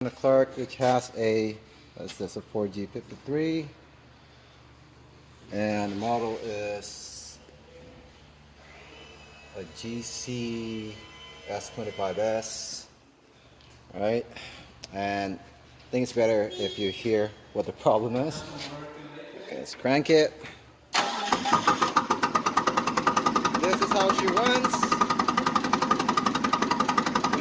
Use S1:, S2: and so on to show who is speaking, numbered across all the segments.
S1: The Clark, which has a, what's this, a 4G53, and the model is a GC S25S. Right, and I think it's better if you hear what the problem is. Okay, let's crank it. This is how she runs,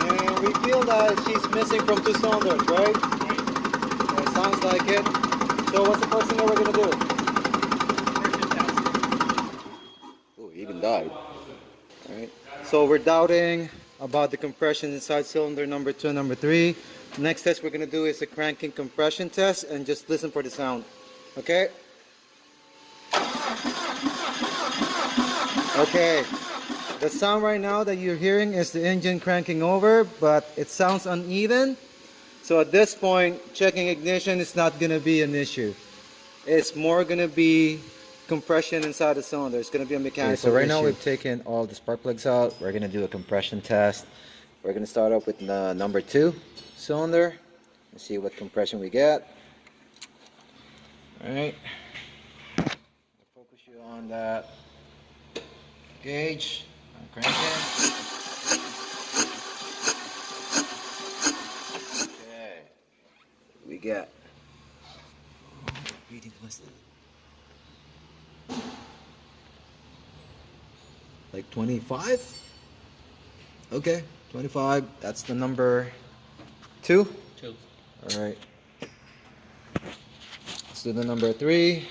S1: and we feel that she's missing from 2 cylinders, right? Yeah, it sounds like it. So what's the first thing that we're gonna do? Oh, he even died. All right. So we're doubting about the compression inside cylinder number 2 and number 3. Next test we're gonna do is a cranking compression test, and just listen for the sound. Okay. Okay, the sound right now that you're hearing is the engine cranking over, but it sounds uneven. So at this point, checking ignition is not going to be an issue. It's more going to be compression inside the cylinder. It's going to be a mechanical issue. So right now we've taken all the spark plugs out. We're going to do a compression test. We're going to start off with the number 2 cylinder and see what compression we get. All right. Focus you on that gauge. I'm cranking. Okay. We get reading list like 25. Okay, 25. That's the number 2.
S2: 2.
S1: All right. Let's do the number 3.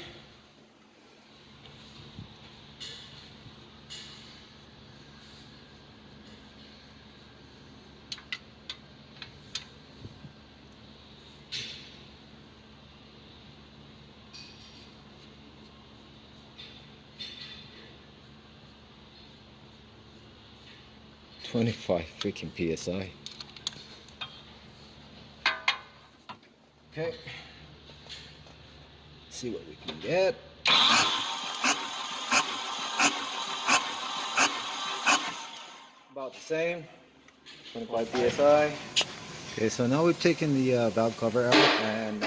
S1: $25 freaking PSI. Okay. Let's see what we can get. About the same. 25 PSI. Okay, so now we've taken the valve cover out, and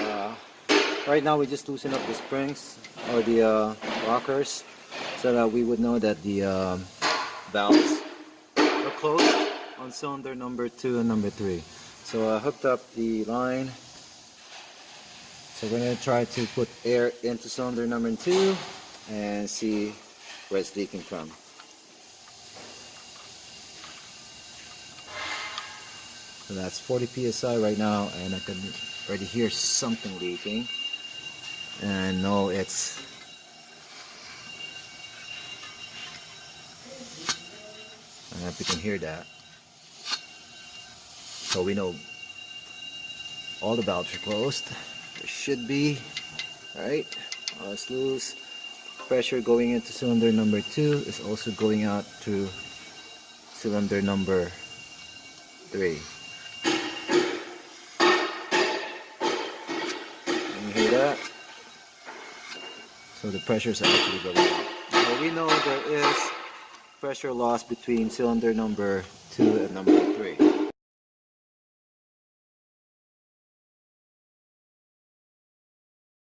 S1: right now we just loosen up the springs or the rockers so that we would know that the valves are closed on cylinder number 2 and number 3. So I hooked up the line. So we're going to try to put air into cylinder number 2 and see where it's leaking from. So that's 40 PSI right now, and I can already hear something leaking. And I know it's I don't know if you can hear that. So we know all the valves are closed. There should be, right? Let's loose. Pressure going into cylinder number 2 is also going out to cylinder number 3. Can you hear that? So the pressure is actually going up. So we know there is pressure loss between cylinder number 2 and number 3.